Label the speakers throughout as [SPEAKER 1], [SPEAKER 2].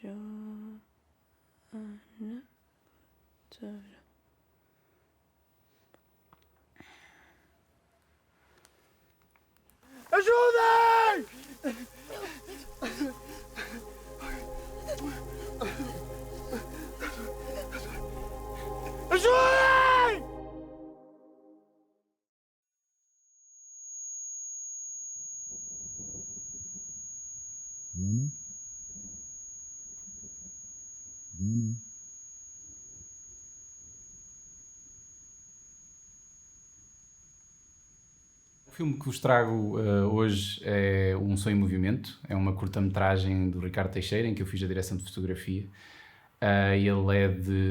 [SPEAKER 1] Joana Botelho.
[SPEAKER 2] Ajudem! Ajudem!
[SPEAKER 3] Joana? Joana?
[SPEAKER 4] O filme que vos trago hoje é Um Sonho em Movimento. É uma curta-metragem do Ricardo Teixeira, em que eu fiz a direção de fotografia.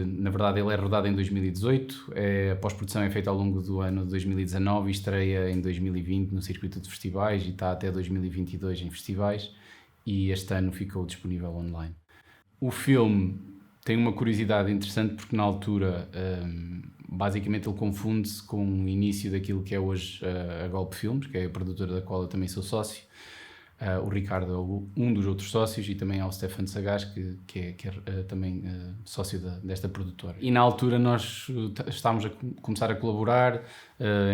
[SPEAKER 4] Na verdade, ele é rodado em 2018. A pós-produção é feita ao longo do ano de 2019 e estreia em 2020 no circuito de festivais e está até 2022 em festivais. E este ano ficou disponível online. O filme tem uma curiosidade interessante porque na altura basicamente ele confunde-se com o início daquilo que é hoje a Golpe Filmes, que é a produtora da qual eu também sou sócio. O Ricardo é um dos outros sócios e também há o Stefano Sagaz, que é também sócio desta produtora. E na altura nós estávamos a começar a colaborar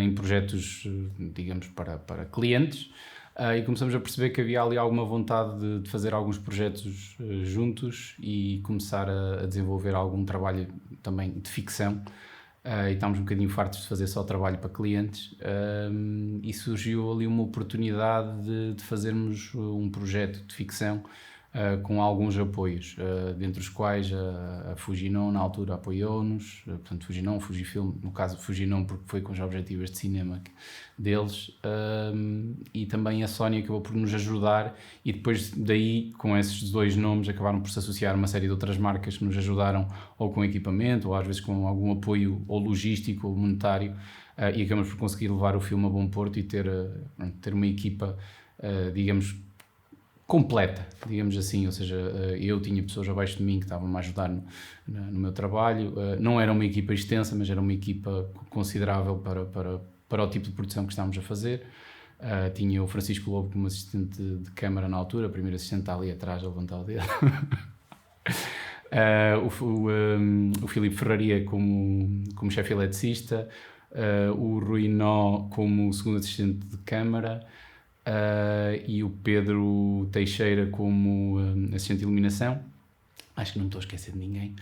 [SPEAKER 4] em projetos, digamos, para clientes. E começamos a perceber que havia ali alguma vontade de fazer alguns projetos juntos e começar a desenvolver algum trabalho também de ficção. E estávamos um bocadinho fartos de fazer só trabalho para clientes e surgiu ali uma oportunidade de fazermos um projeto de ficção com alguns apoios, dentre os quais a Fujinon na altura apoiou-nos, portanto Fujinon, Fujifilm, no caso Fujinon porque foi com os objetivos de cinema deles, e também a Sony acabou por nos ajudar e depois daí, com esses dois nomes, acabaram por se associar uma série de outras marcas que nos ajudaram ou com equipamento ou às vezes com algum apoio ou logístico ou monetário, e acabamos por conseguir levar o filme a bom porto e ter uma equipa, digamos, completa, digamos assim, ou seja, eu tinha pessoas abaixo de mim que estavam-me a ajudar no meu trabalho, não era uma equipa extensa, mas era uma equipa considerável para o tipo de produção que estávamos a fazer. Tinha o Francisco Lobo como assistente de câmara na altura, o primeiro assistente está ali atrás a levantar o dedo. O Filipe Ferraria como chefe eletricista, o Rui Nó como segundo assistente de câmara, e o Pedro Teixeira como assistente de iluminação. Acho que não me estou a esquecer de ninguém.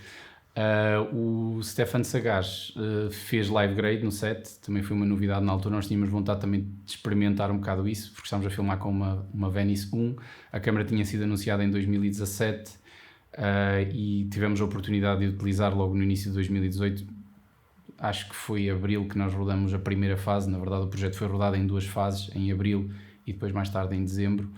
[SPEAKER 4] O Stefano Sagaz fez live grade no set, também foi uma novidade na altura. Nós tínhamos vontade também de experimentar um bocado isso, porque estávamos a filmar com uma Venice 1. A câmera tinha sido anunciada em 2017 e tivemos a oportunidade de utilizar logo no início de 2018. Acho que foi abril que nós rodamos a primeira fase. Na verdade, o projeto foi rodado em duas fases, em abril e depois mais tarde em dezembro.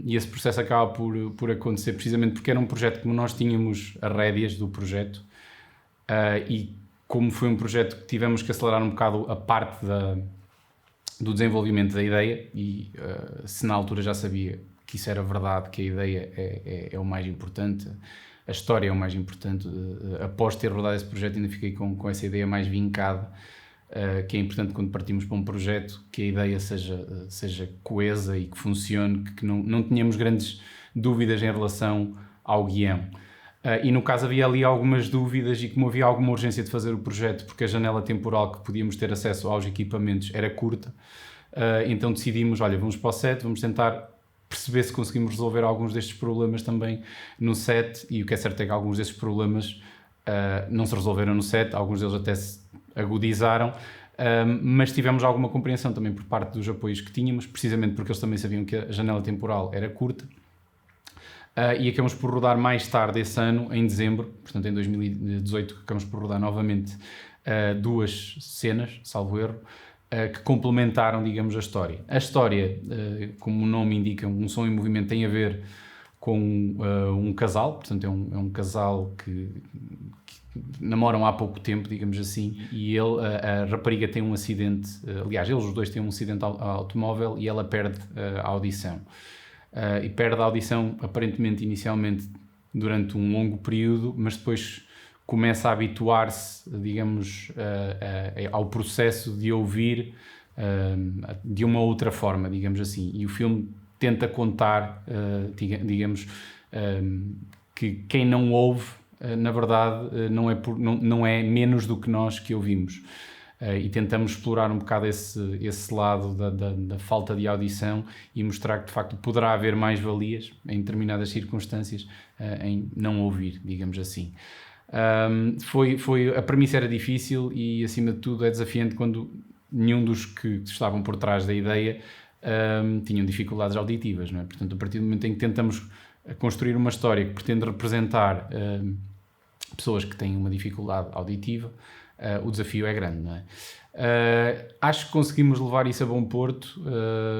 [SPEAKER 4] E esse processo acaba por acontecer precisamente porque era um projeto que nós tínhamos as rédeas do projeto, e como foi um projeto que tivemos que acelerar um bocado a parte do desenvolvimento da ideia, e se na altura já sabia que isso era verdade, que a ideia é o mais importante, a história é o mais importante, após ter rodado esse projeto ainda fiquei com essa ideia mais vincada, que é importante quando partimos para um projeto que a ideia seja coesa e que funcione, que não tenhamos grandes dúvidas em relação ao guião. E no caso havia ali algumas dúvidas e como havia alguma urgência de fazer o projeto porque a janela temporal que podíamos ter acesso aos equipamentos era curta, então decidimos, olha, vamos para o set, vamos tentar perceber se conseguimos resolver alguns destes problemas também no set, e o que é certo é que alguns desses problemas não se resolveram no set, alguns deles até se agudizaram, mas tivemos alguma compreensão também por parte dos apoios que tínhamos, precisamente porque eles também sabiam que a janela temporal era curta, e acabamos por rodar mais tarde esse ano, em dezembro, portanto em 2018 acabamos por rodar novamente duas cenas, salvo erro, que complementaram, digamos, a história. A história, como o nome indica, Um Sonho em Movimento, tem a ver com um casal, portanto é um casal que namoram há pouco tempo, digamos assim, e a rapariga tem um acidente, aliás, eles os dois têm um acidente automóvel e ela perde a audição. E perde a audição, aparentemente, inicialmente, durante um longo período, mas depois começa a habituar-se, digamos, ao processo de ouvir de uma outra forma, digamos assim. E o filme tenta contar, digamos, que quem não ouve, na verdade, não é menos do que nós que ouvimos. E tentamos explorar um bocado esse lado da falta de audição e mostrar que de facto poderá haver mais valias em determinadas circunstâncias em não ouvir, digamos assim. A premissa era difícil e acima de tudo é desafiante quando nenhum dos que estavam por trás da ideia tinham dificuldades auditivas, não é? Portanto, a partir do momento em que tentamos construir uma história que pretende representar pessoas que têm uma dificuldade auditiva, o desafio é grande, não é? Acho que conseguimos levar isso a bom porto.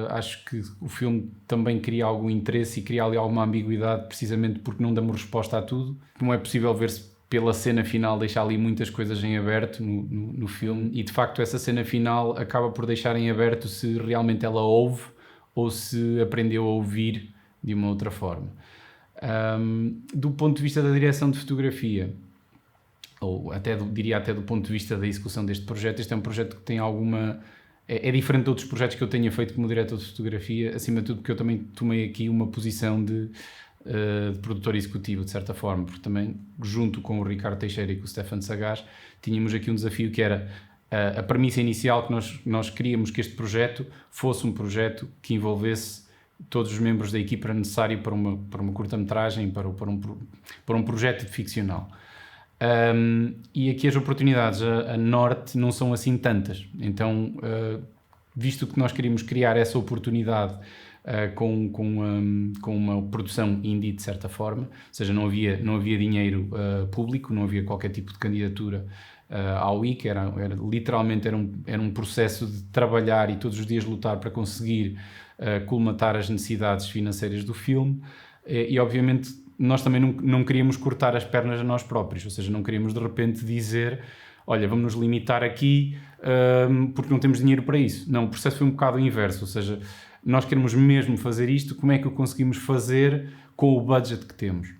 [SPEAKER 4] Acho que o filme também cria algum interesse e cria ali alguma ambiguidade, precisamente porque não damos resposta a tudo. Não é possível ver-se pela cena final, deixar ali muitas coisas em aberto no filme, e de facto essa cena final acaba por deixar em aberto se realmente ela ouve ou se aprendeu a ouvir de uma outra forma. Do ponto de vista da direção de fotografia, ou diria até do ponto de vista da execução deste projeto, este é um projeto que tem alguma... É diferente de outros projetos que eu tenha feito como diretor de fotografia, acima de tudo porque eu também tomei aqui uma posição de produtor executivo, de certa forma, porque também, junto com o Ricardo Teixeira e com o Stefan Sagaz, tínhamos aqui um desafio que era a premissa inicial, que nós queríamos que este projeto fosse um projeto que envolvesse todos os membros da equipa necessária para uma curta-metragem, para um projeto ficcional. E aqui as oportunidades a norte não são assim tantas, então visto que nós queríamos criar essa oportunidade com uma produção indie de certa forma, ou seja, não havia dinheiro público, não havia qualquer tipo de candidatura ao WIC, literalmente era um processo de trabalhar e todos os dias lutar para conseguir colmatar as necessidades financeiras do filme, e obviamente nós também não queríamos cortar as pernas a nós próprios, ou seja, não queríamos de repente dizer, olha, vamos nos limitar aqui porque não temos dinheiro para isso. Não, o processo foi um bocado o inverso, ou seja, nós queremos mesmo fazer isto, como é que o conseguimos fazer com o budget que temos?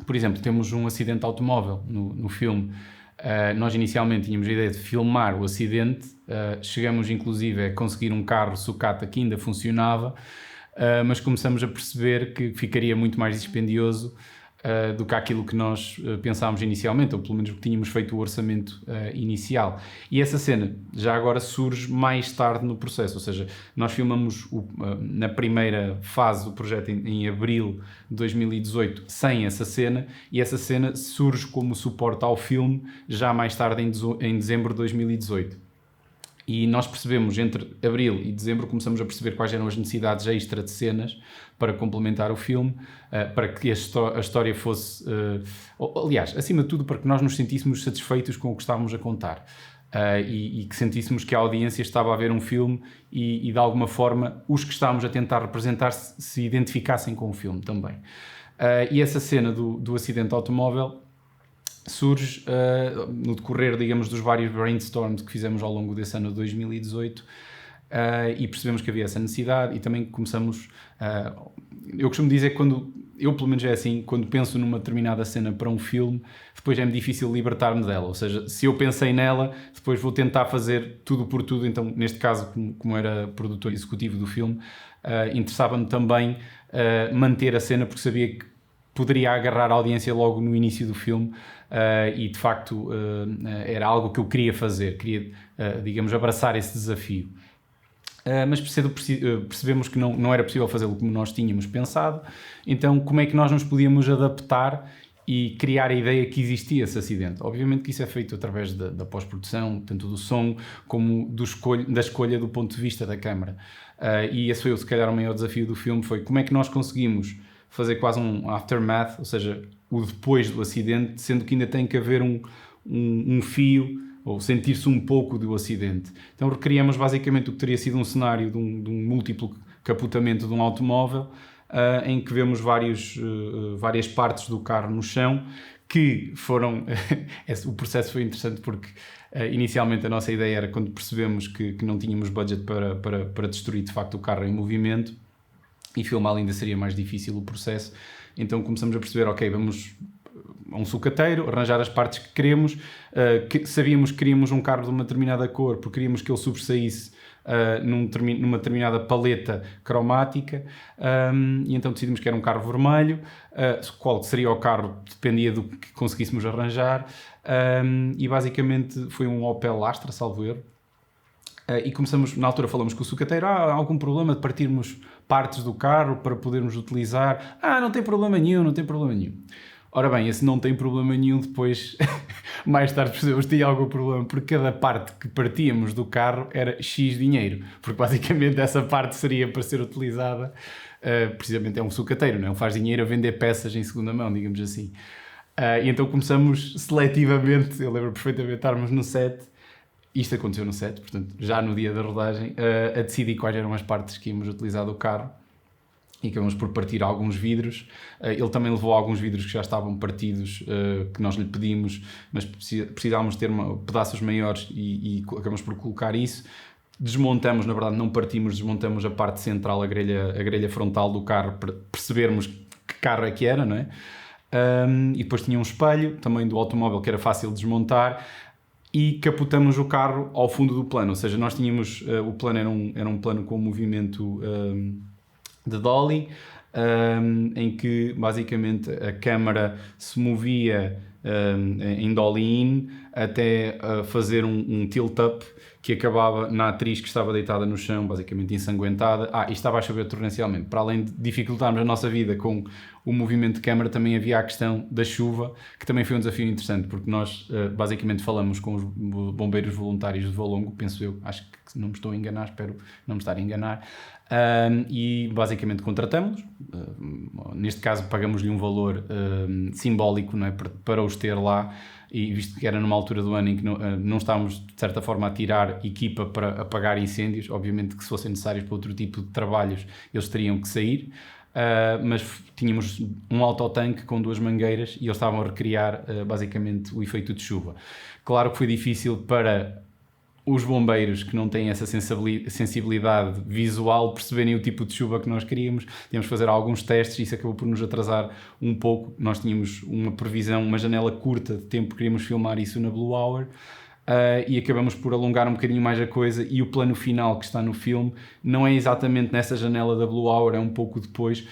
[SPEAKER 4] Por exemplo, temos um acidente automóvel no filme. Nós inicialmente tínhamos a ideia de filmar o acidente, chegamos inclusive a conseguir um carro sucata que ainda funcionava, mas começamos a perceber que ficaria muito mais dispendioso do que aquilo que nós pensámos inicialmente, ou pelo menos que tínhamos feito o orçamento inicial. E essa cena já agora surge mais tarde no processo, ou seja, nós filmamos na primeira fase do projeto em abril de 2018 sem essa cena, e essa cena surge como suporte ao filme já mais tarde em dezembro de 2018. E nós percebemos, entre abril e dezembro, começamos a perceber quais eram as necessidades extra de cenas para complementar o filme, para que a história fosse... aliás, acima de tudo, para que nós nos sentíssemos satisfeitos com o que estávamos a contar. E que sentíssemos que a audiência estava a ver um filme e de alguma forma, os que estávamos a tentar representar se identificassem com o filme também. E essa cena do acidente automóvel surge no decorrer, digamos, dos vários brainstorms que fizemos ao longo desse ano de 2018, e percebemos que havia essa necessidade, e também começamos... eu costumo dizer que eu pelo menos é assim, quando penso numa determinada cena para um filme, depois é-me difícil libertar-me dela, ou seja, se eu pensei nela, depois vou tentar fazer tudo por tudo. Então, neste caso, como era produtor executivo do filme, interessava-me também manter a cena, porque sabia que poderia agarrar a audiência logo no início do filme, e de facto era algo que eu queria fazer, queria, digamos, abraçar esse desafio. Mas percebemos que não era possível fazê-lo como nós tínhamos pensado, então como é que nós nos podíamos adaptar e criar a ideia que existia esse acidente? Obviamente que isso é feito através da pós-produção, tanto do som como da escolha do ponto de vista da câmara. E esse foi, se calhar, o maior desafio do filme, foi como é que nós conseguimos fazer quase um aftermath, ou seja, o depois do acidente, sendo que ainda tem que haver um fio, ou sentir-se um pouco do acidente. Então recriamos basicamente o que teria sido um cenário de um múltiplo capotamento de um automóvel, em que vemos várias partes do carro no chão, que foram... o processo foi interessante porque inicialmente a nossa ideia era, quando percebemos que não tínhamos budget para destruir de facto o carro em movimento, e filmá-lo ainda seria mais difícil o processo, então começamos a perceber, ok, a um sucateiro, arranjar as partes que queremos, sabíamos que queríamos um carro de uma determinada cor, porque queríamos que ele sobressaísse numa determinada paleta cromática, e então decidimos que era um carro vermelho, qual seria o carro dependia do que conseguíssemos arranjar, e basicamente foi um Opel Astra, salvo erro. E começamos, na altura falamos com o sucateiro, há algum problema de partirmos partes do carro para podermos utilizar? Não tem problema nenhum, não tem problema nenhum. Ora bem, esse não tem problema nenhum, depois, mais tarde percebemos que tinha algum problema, porque cada parte que partíamos do carro era X dinheiro, porque basicamente essa parte seria para ser utilizada, precisamente é um sucateiro, não é? Ele faz dinheiro a vender peças em segunda mão, digamos assim. E então começamos seletivamente, eu lembro perfeitamente de estarmos no set. Isto aconteceu no set, portanto, já no dia da rodagem, a decidir quais eram as partes que íamos utilizar do carro e acabamos por partir alguns vidros. Ele também levou alguns vidros que já estavam partidos, que nós lhe pedimos, mas precisávamos ter pedaços maiores e acabamos por colocar isso. Desmontamos, na verdade não partimos, desmontamos a parte central, a grelha frontal do carro para percebermos que carro é que era, não é? E depois tinha um espelho também do automóvel que era fácil de desmontar. E capotamos o carro ao fundo do plano, ou seja, nós tínhamos, o plano era um plano com movimento de dolly, em que basicamente a câmara se movia em dolly in até fazer um tilt-up que acabava na atriz que estava deitada no chão, basicamente ensanguentada. E estava a chover torrencialmente. Para além de dificultarmos a nossa vida com o movimento de câmara, também havia a questão da chuva, que também foi um desafio interessante, porque nós basicamente falamos com os bombeiros voluntários de Valongo, penso eu, acho que não me estou a enganar, espero não me estar a enganar, e basicamente contratamos-los. Neste caso pagamos-lhe um valor simbólico, não é, para os ter lá, e visto que era numa altura do ano em que não estávamos de certa forma a tirar equipa para apagar incêndios, obviamente que se fossem necessários para outro tipo de trabalhos eles teriam que sair, mas tínhamos um autotanque com 2 mangueiras e eles estavam a recriar basicamente o efeito de chuva. Claro que foi difícil para os bombeiros que não têm essa sensibilidade visual perceberem o tipo de chuva que nós queríamos. Tínhamos que fazer alguns testes e isso acabou por nos atrasar um pouco. Nós tínhamos uma previsão, uma janela curta de tempo, queríamos filmar isso na Blue Hour, e acabamos por alongar um bocadinho mais a coisa, e o plano final que está no filme não é exatamente nessa janela da Blue Hour, é um pouco depois.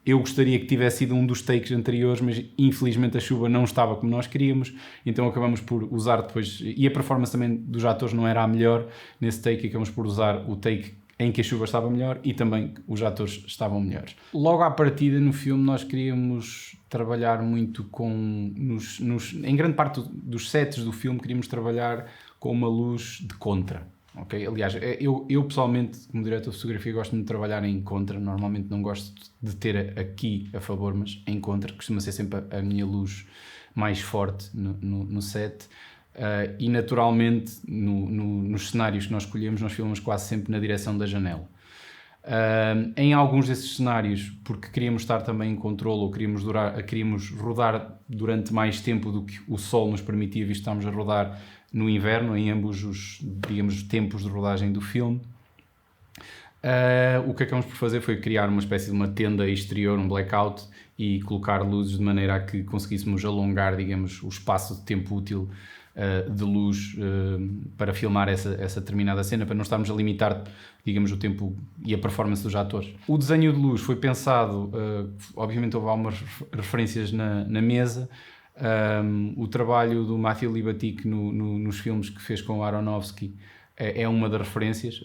[SPEAKER 4] Eu gostaria que tivesse sido um dos takes anteriores, mas infelizmente a chuva não estava como nós queríamos, então acabamos por usar depois, e a performance também dos atores não era a melhor nesse take, acabamos por usar o take em que a chuva estava melhor e também os atores estavam melhores. Logo à partida no filme nós queríamos trabalhar muito em grande parte dos sets do filme queríamos trabalhar com uma luz de contra. Okay? Aliás, eu pessoalmente, como diretor de fotografia, gosto muito de trabalhar em contra. Normalmente não gosto de ter aqui a favor, mas em contra. Costuma ser sempre a minha luz mais forte no set. E naturalmente, nos cenários que nós escolhemos, nós filmamos quase sempre na direção da janela. Em alguns desses cenários, porque queríamos estar também em controle ou queríamos rodar durante mais tempo do que o sol nos permitia, visto que estamos a rodar no inverno, em ambos os, digamos, tempos de rodagem do filme. O que acabamos por fazer foi criar uma espécie de uma tenda exterior, um blackout, e colocar luzes de maneira a que conseguíssemos alongar, digamos, o espaço de tempo útil de luz para filmar essa determinada cena, para não estarmos a limitar, digamos, o tempo e a performance dos atores. O desenho de luz foi pensado, obviamente houve algumas referências na mesa. O trabalho do Matthew Libatic nos filmes que fez com o Aronofsky é uma das referências,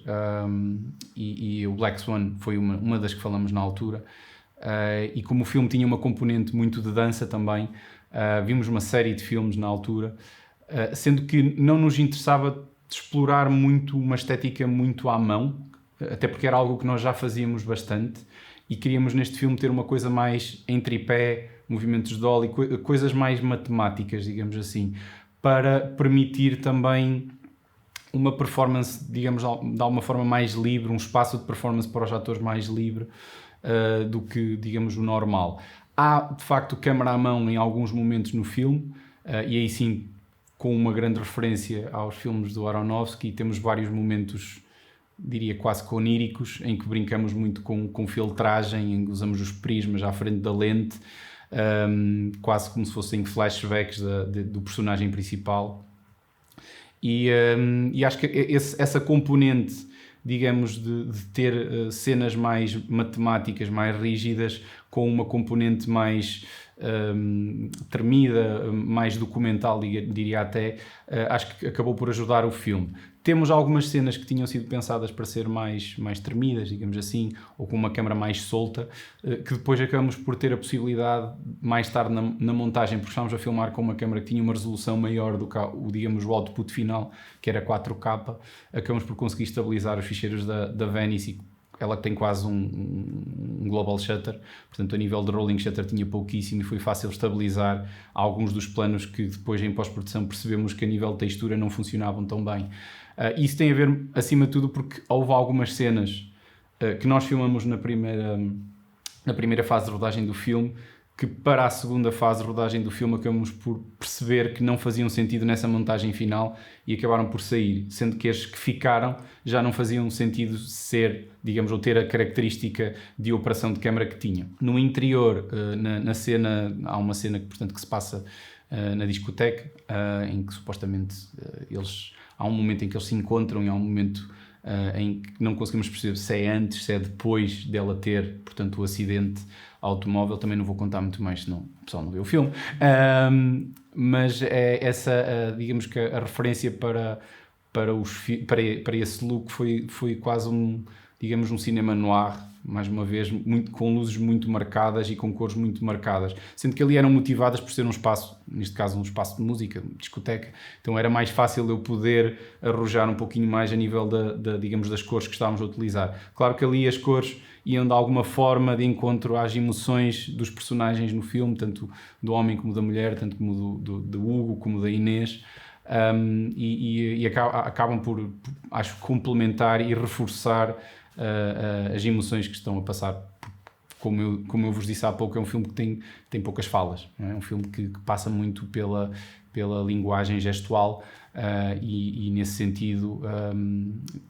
[SPEAKER 4] e o Black Swan foi uma das que falamos na altura. E como o filme tinha uma componente muito de dança também, vimos uma série de filmes na altura, sendo que não nos interessava de explorar muito uma estética muito à mão, até porque era algo que nós já fazíamos bastante, e queríamos neste filme ter uma coisa mais em tripé, movimentos de dolly, coisas mais matemáticas, digamos assim, para permitir também uma performance, digamos, de alguma forma mais livre, um espaço de performance para os atores mais livre do que, digamos, o normal. Há, de facto, câmara à mão em alguns momentos no filme, e aí sim, com uma grande referência aos filmes do Aronofsky, temos vários momentos, diria quase oníricos, em que brincamos muito com filtragem, em que usamos os prismas à frente da lente, quase como se fossem flashbacks do personagem principal. E acho que essa componente, digamos, de ter cenas mais matemáticas, mais rígidas, com uma componente mais tremida, mais documental, diria até, acho que acabou por ajudar o filme. Temos algumas cenas que tinham sido pensadas para ser mais tremidas, digamos assim, ou com uma câmara mais solta, que depois acabamos por ter a possibilidade, mais tarde na montagem, porque estávamos a filmar com uma câmara que tinha uma resolução maior do que digamos, o output final, que era 4K, acabamos por conseguir estabilizar os ficheiros da Venice. Ela tem quase um global shutter, portanto a nível de rolling shutter tinha pouquíssimo e foi fácil estabilizar alguns dos planos que depois em pós-produção percebemos que a nível de textura não funcionavam tão bem. Isso tem a ver, acima de tudo, porque houve algumas cenas que nós filmamos na primeira fase de rodagem do filme, que para a segunda fase de rodagem do filme acabamos por perceber que não faziam sentido nessa montagem final e acabaram por sair, sendo que as que ficaram já não faziam sentido ser, digamos, ou ter a característica de operação de câmara que tinham. No interior, na cena, há uma cena portanto, que se passa na discoteca, em que supostamente há um momento em que eles se encontram e há um momento em que não conseguimos perceber se é antes, se é depois dela ter, portanto, o acidente automóvel. Também não vou contar muito mais, senão o pessoal não vê o filme. Mas é essa, digamos que a referência para esse look foi quase digamos, um cinema noir, mais uma vez, com luzes muito marcadas e com cores muito marcadas, sendo que ali eram motivadas por ser um espaço, neste caso um espaço de música, discoteca, então era mais fácil eu poder arrojar um pouquinho mais a nível digamos, das cores que estávamos a utilizar. Claro que ali as cores iam de alguma forma de encontro às emoções dos personagens no filme, tanto do homem como da mulher, tanto como do Hugo como da Inês, e acabam por, acho, complementar e reforçar as emoções que estão a passar. Como eu vos disse há pouco, é um filme que tem poucas falas, não é? Um filme que passa muito pela linguagem gestual, e nesse sentido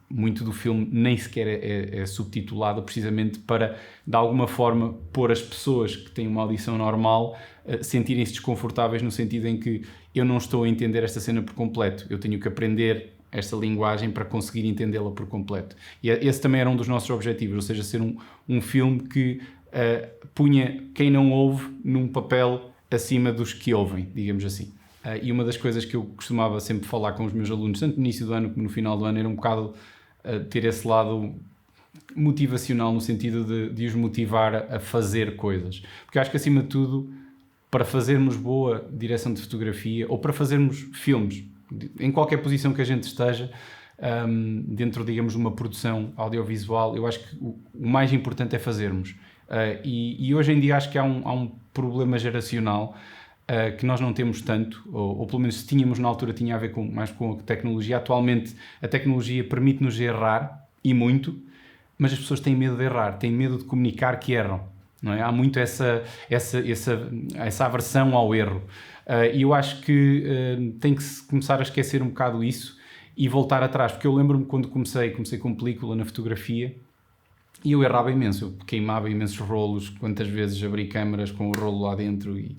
[SPEAKER 4] muito do filme nem sequer é subtitulado, precisamente para de alguma forma pôr as pessoas que têm uma audição normal sentirem-se desconfortáveis, no sentido em que eu não estou a entender esta cena por completo, eu tenho que aprender esta linguagem para conseguir entendê-la por completo. E esse também era um dos nossos objetivos, ou seja, ser um filme que punha quem não ouve num papel acima dos que ouvem, digamos assim. E uma das coisas que eu costumava sempre falar com os meus alunos, tanto no início do ano como no final do ano, era um bocado ter esse lado motivacional, no sentido de os motivar a fazer coisas. Porque acho que, acima de tudo, para fazermos boa direção de fotografia, ou para fazermos filmes, em qualquer posição que a gente esteja, dentro, digamos, de uma produção audiovisual, eu acho que o mais importante é fazermos. E hoje em dia acho que há um problema geracional que nós não temos tanto, ou pelo menos se tínhamos na altura, tinha a ver mais com a tecnologia. Atualmente a tecnologia permite-nos errar, e muito, mas as pessoas têm medo de errar, têm medo de comunicar que erram, não é? Há muito essa aversão ao erro. E eu acho que tem que se começar a esquecer um bocado isso e voltar atrás, porque eu lembro-me quando comecei com película na fotografia, e eu errava imenso, eu queimava imensos rolos, quantas vezes abri câmaras com o rolo lá dentro e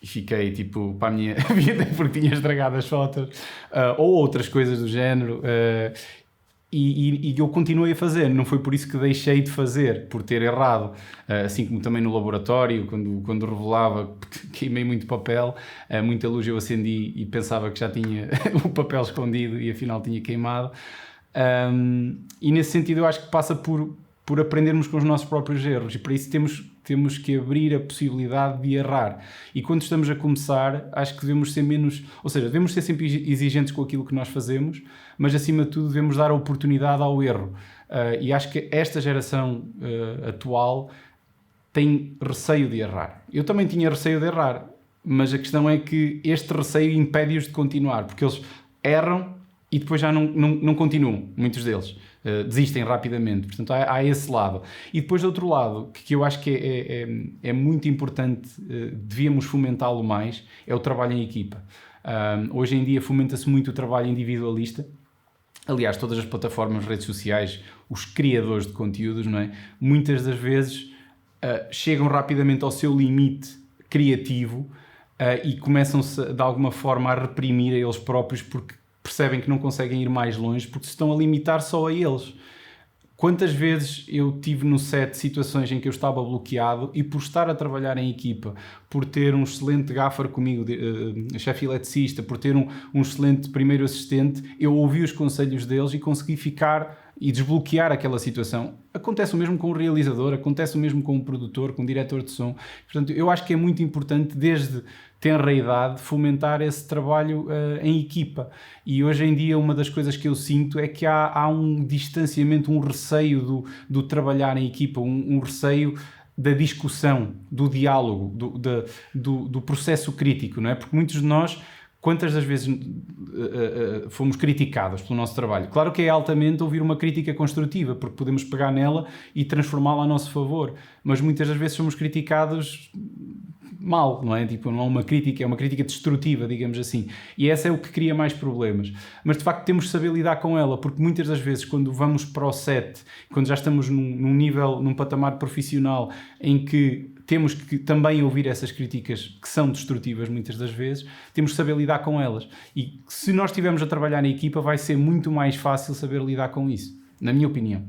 [SPEAKER 4] fiquei tipo para a minha vida porque tinha estragado as fotos, ou outras coisas do género, e eu continuei a fazer, não foi por isso que deixei de fazer, por ter errado, assim como também no laboratório, quando revelava, queimei muito papel, muita luz eu acendi e pensava que já tinha o papel escondido e afinal tinha queimado, e nesse sentido eu acho que passa por aprendermos com os nossos próprios erros, e para isso temos que abrir a possibilidade de errar. E quando estamos a começar, acho que devemos ser menos... Ou seja, devemos ser sempre exigentes com aquilo que nós fazemos, mas acima de tudo devemos dar a oportunidade ao erro. E acho que esta geração atual tem receio de errar. Eu também tinha receio de errar, mas a questão é que este receio impede-os de continuar, porque eles erram e depois já não continuam, muitos deles. Desistem rapidamente, portanto há esse lado. E depois do outro lado, que eu acho que é muito importante, devíamos fomentá-lo mais, é o trabalho em equipa. Hoje em dia fomenta-se muito o trabalho individualista. Aliás, todas as plataformas, redes sociais, os criadores de conteúdos, não é? Muitas das vezes chegam rapidamente ao seu limite criativo e começam-se de alguma forma a reprimir a eles próprios porque percebem que não conseguem ir mais longe porque se estão a limitar só a eles. Quantas vezes eu tive no set situações em que eu estava bloqueado e por estar a trabalhar em equipa, por ter um excelente gaffer comigo, chefe eletricista, por ter um excelente primeiro assistente, eu ouvi os conselhos deles e consegui ficar e desbloquear aquela situação. Acontece o mesmo com o realizador, acontece o mesmo com o produtor, com o diretor de som. Portanto, eu acho que é muito importante, desde tenra idade, fomentar esse trabalho em equipa. E hoje em dia uma das coisas que eu sinto é que há um distanciamento, um receio do trabalhar em equipa, um receio da discussão, do diálogo, do processo crítico, não é? Porque muitos de nós, quantas das vezes fomos criticados pelo nosso trabalho? Claro que é altamente ouvir uma crítica construtiva, porque podemos pegar nela e transformá-la a nosso favor, mas muitas das vezes somos criticados mal, não é? Tipo, não é uma crítica, é uma crítica destrutiva, digamos assim. E essa é o que cria mais problemas. Mas, de facto, temos de saber lidar com ela, porque muitas das vezes, quando vamos para o set, quando já estamos num nível, num patamar profissional em que temos que também ouvir essas críticas que são destrutivas muitas das vezes, temos de saber lidar com elas. E se nós estivermos a trabalhar em equipa, vai ser muito mais fácil saber lidar com isso, na minha opinião.